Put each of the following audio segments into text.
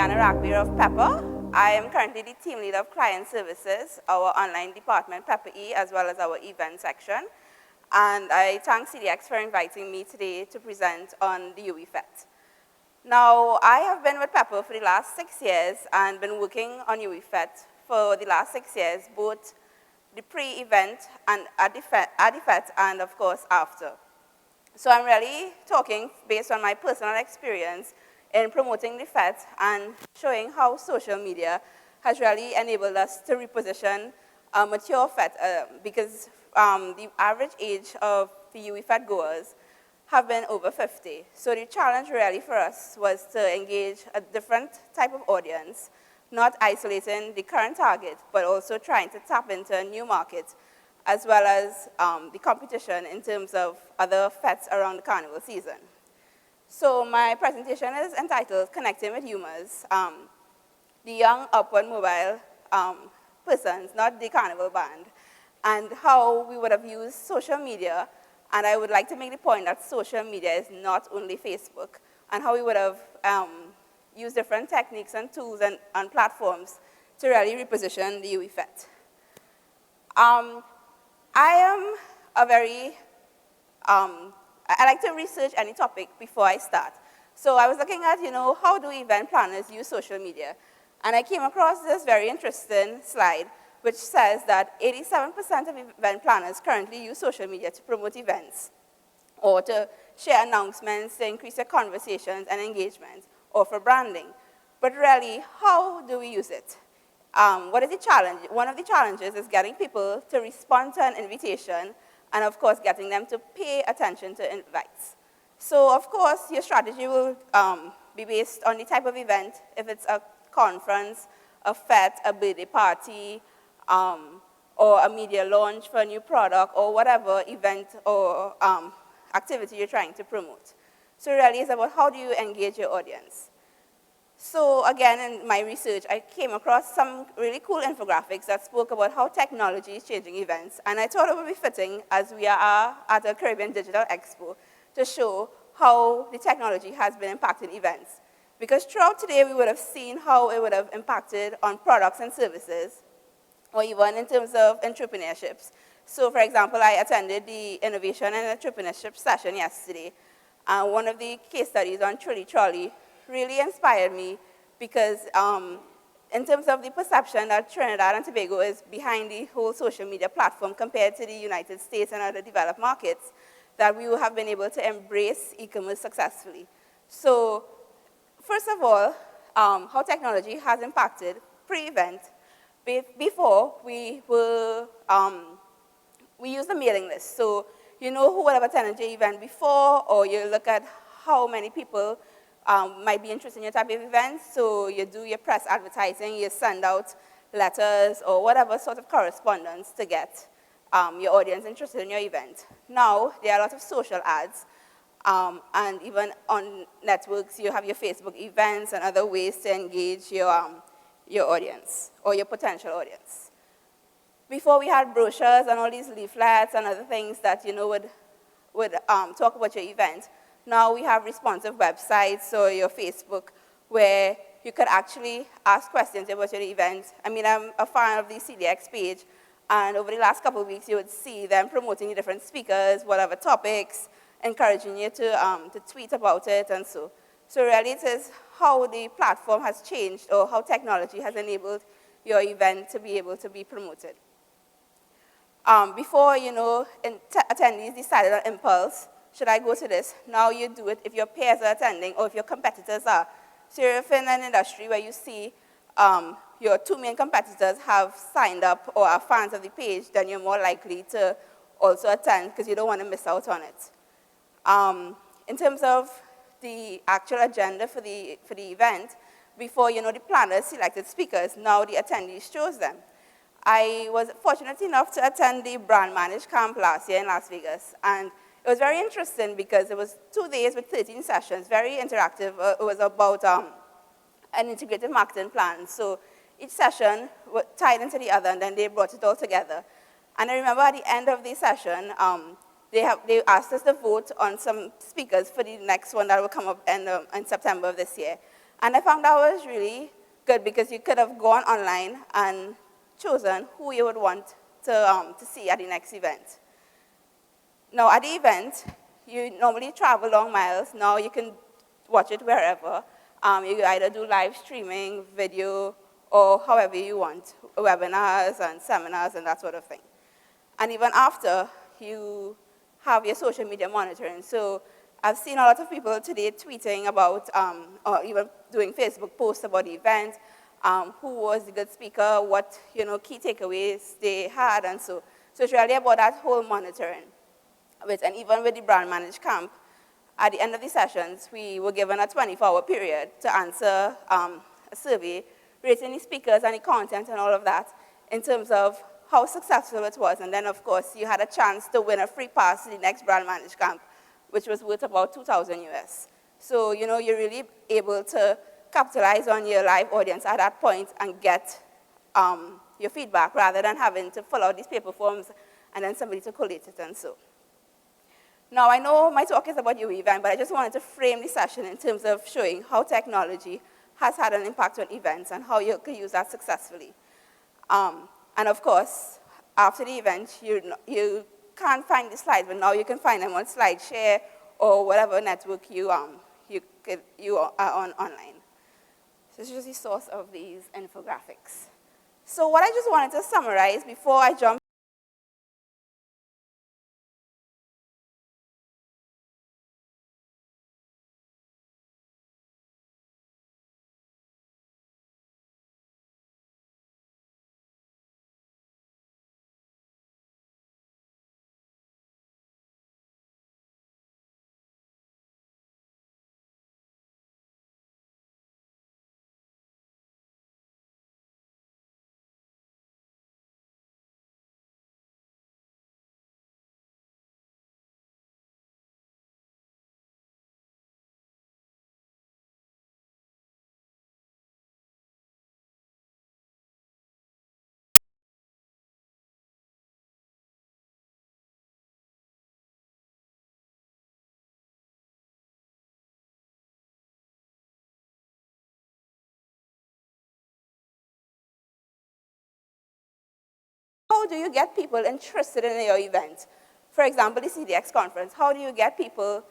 Brianna Ragbir of Pepper. I am currently the team leader of Client Services, our online department, Pepper E, as well as our event section. And I thank CDX for inviting me today to present on the UEFET. Now, I have been with Pepper for the last 6 years and been working on UEFET for the last 6 years, both the pre-event and at the FET and, of course, after. So I'm really talking based on my personal experience in promoting the FET and showing how social media has really enabled us to reposition a mature FET because the average age of the UEFET goers have been over 50. So the challenge really for us was to engage a different type of audience, not isolating the current target, but also trying to tap into a new market, as well as the competition in terms of other FETs around the carnival season. So my presentation is entitled Connecting with Humors, the young upward mobile persons, not the carnival band, and how we would have used social media. And I would like to make the point that social media is not only Facebook, and how we would have used different techniques and tools and platforms to really reposition the UEFET. I am a very I like to research any topic before I start. So I was looking at, how do event planners use social media? And I came across this very interesting slide, which says that 87% of event planners currently use social media to promote events, or to share announcements, to increase their conversations and engagement, or for branding. But really, how do we use it? What is the challenge? One of the challenges is getting people to respond to an invitation, and of course, getting them to pay attention to invites. So of course, your strategy will be based on the type of event. If it's a conference, a FET, a birthday party, or a media launch for a new product, or whatever event or activity you're trying to promote. So really, it's about how do you engage your audience. So again, in my research, I came across some really cool infographics that spoke about how technology is changing events. And I thought it would be fitting, as we are at a Caribbean Digital Expo, to show how the technology has been impacting events. Because throughout today, we would have seen how it would have impacted on products and services, or even in terms of entrepreneurships. So for example, I attended the Innovation and Entrepreneurship session yesterday. And one of the case studies on Trolley Trolley really inspired me because in terms of the perception that Trinidad and Tobago is behind the whole social media platform compared to the United States and other developed markets, that we will have been able to embrace e-commerce successfully. So first of all, how technology has impacted pre-event. Before, we used the mailing list. So you know who would have attended your event before, or you look at how many people might be interested in your type of event, so you do your press advertising, you send out letters or whatever sort of correspondence to get your audience interested in your event. Now, there are a lot of social ads, and even on networks, you have your Facebook events and other ways to engage your audience or your potential audience. Before, we had brochures and all these leaflets and other things that would talk about your event. Now we have responsive websites, or your Facebook, where you could actually ask questions about your event. I mean, I'm a fan of the CDX page, and over the last couple of weeks, you would see them promoting different speakers, whatever topics, encouraging you to tweet about it, and so. So really, it is how the platform has changed, or how technology has enabled your event to be able to be promoted. Before, attendees decided on impulse, should I go to this? Now you do it if your peers are attending or if your competitors are. So if you're in an industry where you see your two main competitors have signed up or are fans of the page, then you're more likely to also attend because you don't want to miss out on it. In terms of the actual agenda for the event, before the planners selected speakers, now the attendees chose them. I was fortunate enough to attend the Brand Managed Camp last year in Las Vegas, and it was very interesting because it was 2 days with 13 sessions, very interactive. It was about an integrated marketing plan. So each session was tied into the other, and then they brought it all together. And I remember at the end of the session, they asked us to vote on some speakers for the next one that will come up in September of this year. And I found that was really good because you could have gone online and chosen who you would want to see at the next event. Now, at the event, you normally travel long miles. Now you can watch it wherever. You either do live streaming, video, or however you want, webinars and seminars and that sort of thing. And even after, you have your social media monitoring. So I've seen a lot of people today tweeting about, or even doing Facebook posts about the event, who was the good speaker, what key takeaways they had, and so. So it's really about that whole monitoring. And even with the brand managed camp, at the end of the sessions, we were given a 24-hour period to answer a survey, rating the speakers and the content and all of that in terms of how successful it was. And then, of course, you had a chance to win a free pass to the next brand managed camp, which was worth about 2,000 US. So, you're really able to capitalize on your live audience at that point and get your feedback rather than having to fill out these paper forms and then somebody to collate it and so. Now, I know my talk is about your event, but I just wanted to frame the session in terms of showing how technology has had an impact on events and how you can use that successfully. And of course, after the event, you can't find the slides, but now you can find them on SlideShare or whatever network you are on online. So this is just the source of these infographics. So what I just wanted to summarize before I jump. How do you get people interested in your event? For example, the CDX conference, how do you get people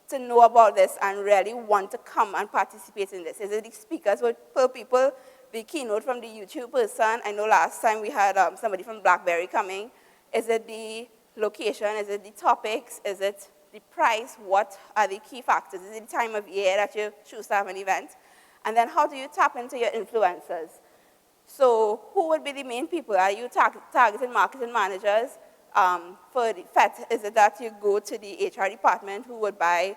to know about this and really want to come and participate in this? Is it the speakers per people, the keynote from the YouTube person? I know last time we had somebody from BlackBerry coming. Is it the location? Is it the topics? Is it the price? What are the key factors? Is it the time of year that you choose to have an event? And then how do you tap into your influencers? So who would be the main people? Are you targeting marketing managers? For the FET, is it that you go to the HR department who would buy,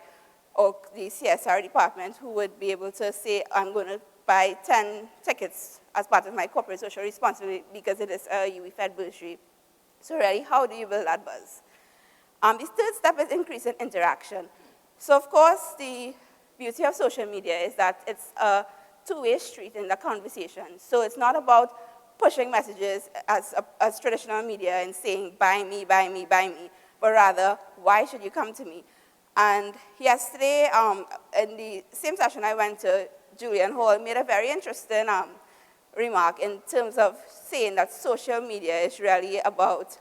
or the CSR department who would be able to say, I'm going to buy 10 tickets as part of my corporate social responsibility because it is a UE FET bursary. So really, how do you build that buzz? The third step is increasing interaction. So of course, the beauty of social media is that it's a two-way street in the conversation. So it's not about pushing messages as traditional media and saying, buy me, buy me, buy me, but rather, why should you come to me? And yesterday, in the same session I went to, Julian Hall made a very interesting remark in terms of saying that social media is really about,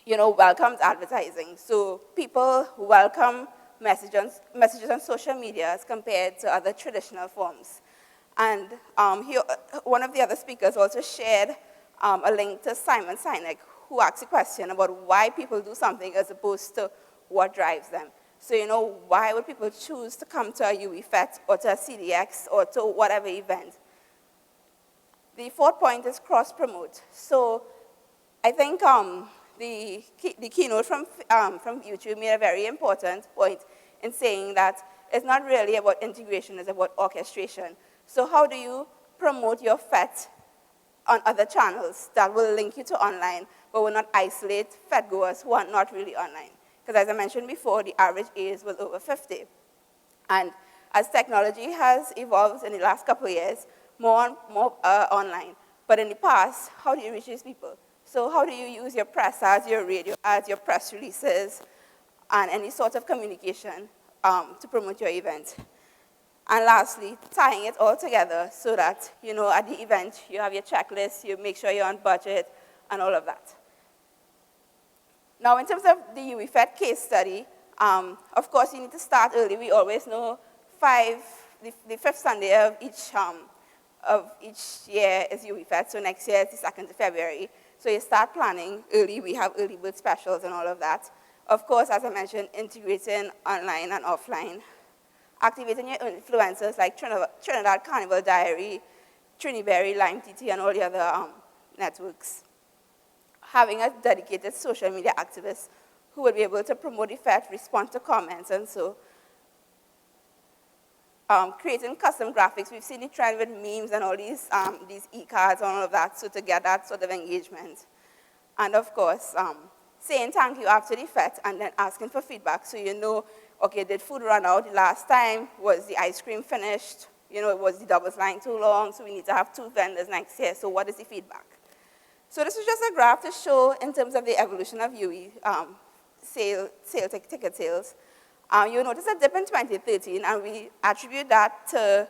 welcomed advertising. So people welcome messages on social media as compared to other traditional forms. And one of the other speakers also shared a link to Simon Sinek, who asked a question about why people do something as opposed to what drives them. So, why would people choose to come to a UE FET or to a CDX or to whatever event? The fourth point is cross-promote. So I think the keynote from YouTube made a very important point in saying that it's not really about integration, it's about orchestration. So how do you promote your FET on other channels that will link you to online, but will not isolate FET goers who are not really online? Because as I mentioned before, the average age was over 50. And as technology has evolved in the last couple of years, more and more online. But in the past, how do you reach these people? So how do you use your press ads, your radio ads, your press releases, and any sort of communication to promote your event? And lastly, tying it all together so that, at the event, you have your checklist, you make sure you're on budget, and all of that. Now, in terms of the UWIFET case study, of course, you need to start early. We always know the fifth Sunday of each year is UWIFET, so next year is the 2nd of February. So you start planning early. We have early bird specials and all of that. Of course, as I mentioned, integrating online and offline. Activating your influencers like Trinidad Carnival Diary, Triniberry, Lime TT, and all the other networks. Having a dedicated social media activist who will be able to promote the FET, respond to comments, and so creating custom graphics. We've seen the trend with memes and all these e-cards and all of that, so to get that sort of engagement. And of course, saying thank you after the FET and then asking for feedback so you know, okay, did food run out the last time? Was the ice cream finished? Was the doubles line too long? So we need to have 2 vendors next year. So what is the feedback? So this is just a graph to show in terms of the evolution of UE ticket sales. You'll notice a dip in 2013, and we attribute that to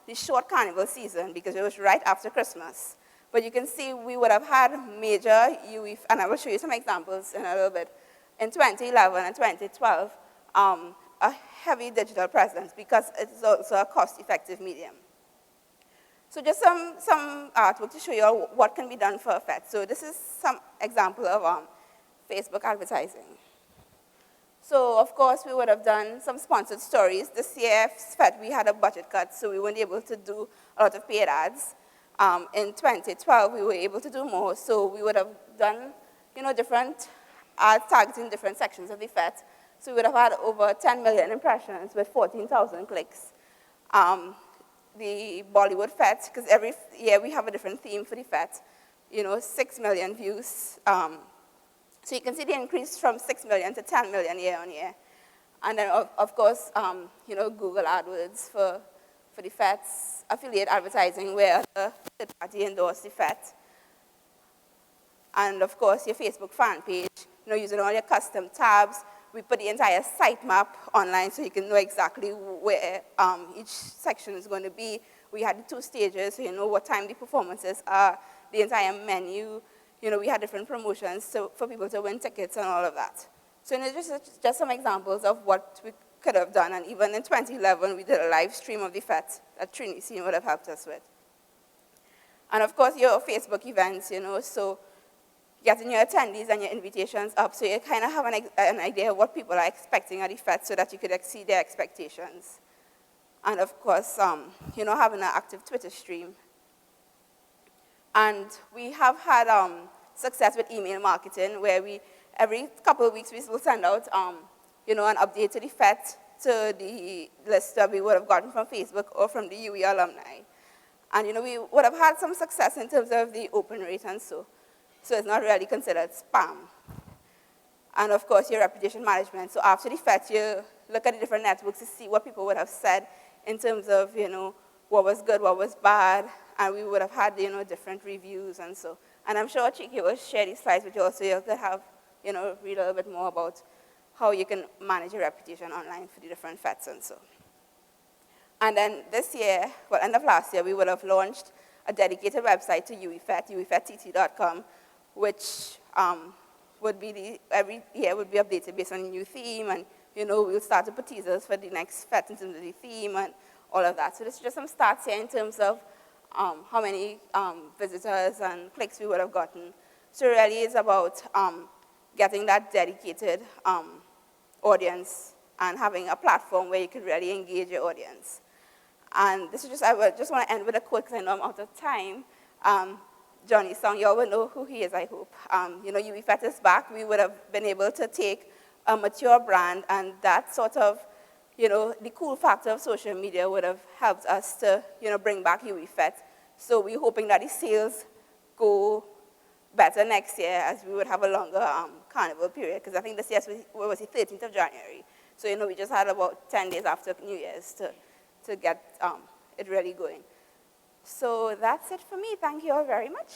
the short carnival season because it was right after Christmas. But you can see we would have had major UE, and I will show you some examples in a little bit, in 2011 and 2012, a heavy digital presence because it's also a cost-effective medium. So just some artwork to show you what can be done for a FET. So this is some example of Facebook advertising. So of course, we would have done some sponsored stories. This year, FET, we had a budget cut, so we weren't able to do a lot of paid ads. In 2012, we were able to do more, so we would have done different ads targeting different sections of the FET. So we would have had over 10 million impressions with 14,000 clicks. The Bollywood FET, because every year we have a different theme for the FET, 6 million views. So you can see the increase from 6 million to 10 million year on year. And then, of course, Google AdWords for the FETs, affiliate advertising where the third party endorsed the FET. And of course, your Facebook fan page, using all your custom tabs. We put the entire sitemap online so you can know exactly where each section is going to be. We had the 2 stages, so you know what time the performances are, the entire menu. We had different promotions for people to win tickets and all of that. So just some examples of what we could have done. And even in 2011, we did a live stream of the FET that Trini would have helped us with. And of course, your Facebook events, so getting your attendees and your invitations up so you kind of have an idea of what people are expecting at the FET so that you could exceed their expectations. And of course, having an active Twitter stream. And we have had success with email marketing where every couple of weeks we will send out an update to the FET to the list that we would have gotten from Facebook or from the UE alumni. And we would have had some success in terms of the open rate and so. So it's not really considered spam. And of course, your reputation management. So after the FET, you look at the different networks to see what people would have said in terms of, what was good, what was bad, and we would have had, different reviews and so. And I'm sure Chiki will share these slides with you also. You could have, read a little bit more about how you can manage your reputation online for the different FETs and so. And then this year, end of last year, we would have launched a dedicated website to UWIFET, uwifett.com, which would be every year would be updated based on a new theme, and we'll start to put teasers for the next FET in terms of the theme and all of that. So this is just some stats here in terms of how many visitors and clicks we would have gotten. So really it's about getting that dedicated audience and having a platform where you can really engage your audience. And this is just, I just want to end with a quote because I know I'm out of time. Johnny Song, you all will know who he is, I hope. UWIFET is back. We would have been able to take a mature brand, and that sort of, the cool factor of social media would have helped us to, bring back UWIFET. So we're hoping that the sales go better next year as we would have a longer carnival period, because I think this year was the 13th of January. So, we just had about 10 days after New Year's to get it really going. So that's it for me. Thank you all very much.